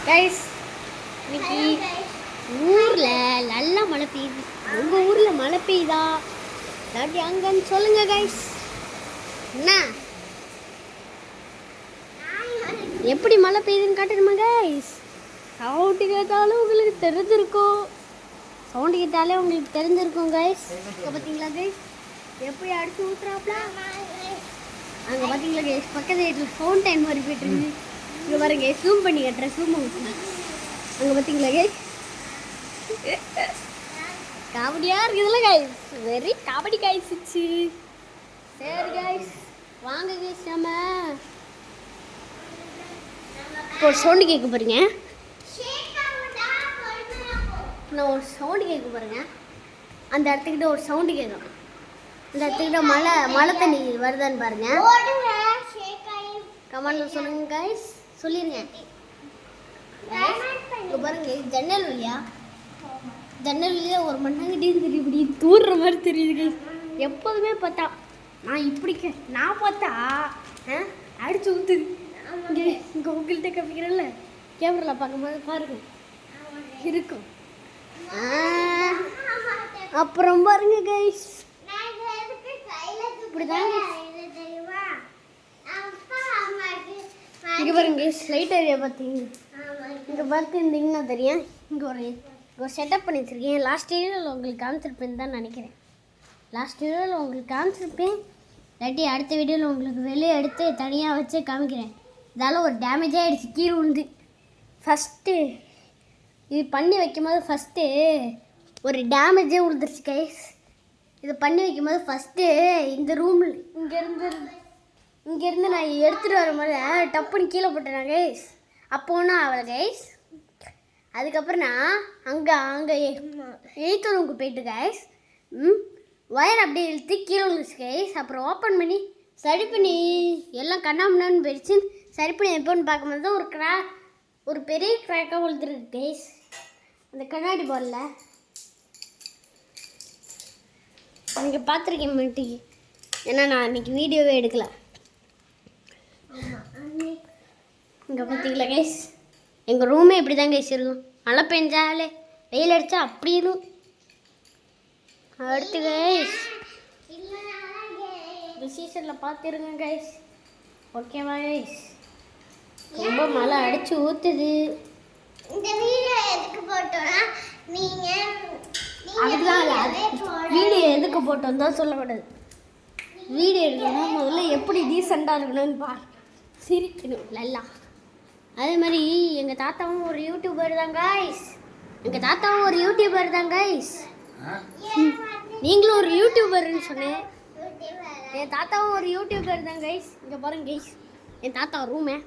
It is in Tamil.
கைஸ் இன்னைக்கு ஊரில் நல்லா மழை பெய்யுது. உங்கள் ஊரில் மழை பெய்யுதா இல்லாட்டி அங்கன்னு சொல்லுங்க கைஸ். என்ன எப்படி மழை பெய்யுதுன்னு காட்டணுமா கைஸ்? சவுண்டு கேட்டாலும் உங்களுக்கு தெரிஞ்சிருக்கும். சவுண்டு கேட்டாலே உங்களுக்கு தெரிஞ்சிருக்கும் கைஸ். இப்போ பார்த்தீங்களா கைஸ் எப்படி அடிச்சு ஊற்றுறாப்ல? அங்கே பார்த்தீங்களா கைஸ் பக்கத்து வீட்டில் ஃபவுண்டைன் மாதிரி போயிட்டுருக்கு. இங்கே பாருங்க ஜூம் பண்ணி கட்டுறேன். ஜூம் அங்கே பார்த்தீங்களா கைஸ் காமெடியாக இருக்குதுல்ல கைஸ். வெரி காமெடி கைஸ் இச்சு. சரி கைஸ் வாங்க கைஸ் நம்ம இப்போ ஒரு சவுண்டு கேட்க பாருங்க. நான் ஒரு சவுண்டு கேட்க பாருங்க. அந்த இடத்துக்கிட்ட ஒரு சவுண்டு கேட்கும். அந்த இடத்துக்கிட்ட மழை தண்ணி வருதான்னு பாருங்க. கமெண்ட்ல சொல்லுங்க கைஸ். சொல்லிடுங்க. இப்போ பாருங்க ஜன்னல் வழியா ஒரு மண்ணாங்கிட்டையும் தெரியும். இப்படி தூடுற மாதிரி தெரியுது கைஸ். எப்போதுமே பார்த்தா நான் பார்த்தா அடிச்சு ஊற்றுது. இங்கே உங்கள்கிட்ட கப்பிக்கிறேன்ல கேமராவில் பார்க்கும்போது பாருங்க இருக்கும். அப்புறம் பாருங்க கைஸ் இப்படிதான் இங்கே பாருங்க லைட் ஏரியா பார்த்தீங்க. இங்கே பார்த்துருந்தீங்கன்னா தெரியும். இங்கே ஒரு செட்டப் பண்ணி வச்சுருக்கேன். லாஸ்ட் வீடியோவில் உங்களுக்கு காமிச்சிருப்பேன்னு தான் நினைக்கிறேன். லாஸ்ட் வீடியோவில் உங்களுக்கு காமிச்சிருப்பேன். இல்லாட்டி அடுத்த வீடியோவில் உங்களுக்கு வெளியே எடுத்து தனியாக வச்சு காமிக்கிறேன். இதால் ஒரு டேமேஜே ஆகிடுச்சு. கீழே விழுந்து ஃபஸ்ட்டு இது பண்ணி வைக்கும்போது ஃபஸ்ட்டு ஒரு டேமேஜே விழுந்துருச்சு கைஸ். இது பண்ணி வைக்கும்போது ஃபஸ்ட்டு இந்த ரூமில் இங்கேருந்து நான் எடுத்துகிட்டு வரும்போது டப்புன்னு கீழே போட்டேன் கைஸ். அப்போ ஒன்றும் ஆகலை கைஸ். அதுக்கப்புறம் நான் அங்கே 8th ரூமுக்கு போயிட்டு கைஸ் ஒயர் அப்படியே இழுத்து கீழே விழுந்துச்சு கைஸ். அப்புறம் ஓப்பன் பண்ணி சரி பண்ணி எல்லாம் கண்ணாமண்ணான்னு போயிடுச்சு. சரி பண்ணி எப்போன்னு பார்க்கும்போது தான் ஒரு பெரிய கிராக்காக விழுந்துருக்கு கைஸ். அந்த கண்ணாடி பாலில் நீங்கள் பார்த்துருக்கேன் மாட்டிக்கு. ஏன்னா நான் இன்றைக்கி வீடியோவே எடுக்கலை. இங்கே பார்த்தீங்களா கைஸ் எங்கள் ரூமே இப்படி தான் கைஸ் இருக்கும். மழை பெஞ்சாலே வெயில் அடித்தா அப்படி இருக்கும். அடுத்து கைஸ் இந்த சீசனில் பார்த்துருங்க கைஸ். ஓகேவா கைஸ்? ரொம்ப மழை அடித்து ஊற்றுது. இந்த வீடியோ எதுக்கு போட்டோன்னா அதுதான் இல்லை. வீடியோ எதுக்கு போட்டோம் தான் சொல்லக்கூடாது. வீடியோ எடுக்கணும் முதல்ல எப்படி டீசெண்டாக இருக்கணும்னு சிரிக்கணும் நல்லா. அதே மாதிரி எங்கள் தாத்தாவும் ஒரு யூடியூபர் தான் கைஸ். நீங்களும் ஒரு யூடியூபர்னு சொன்னேன். என் தாத்தாவும் ஒரு யூடியூபர் தான் கைஸ். இங்கே பாருங்க கைஸ் என் தாத்தா ரூமே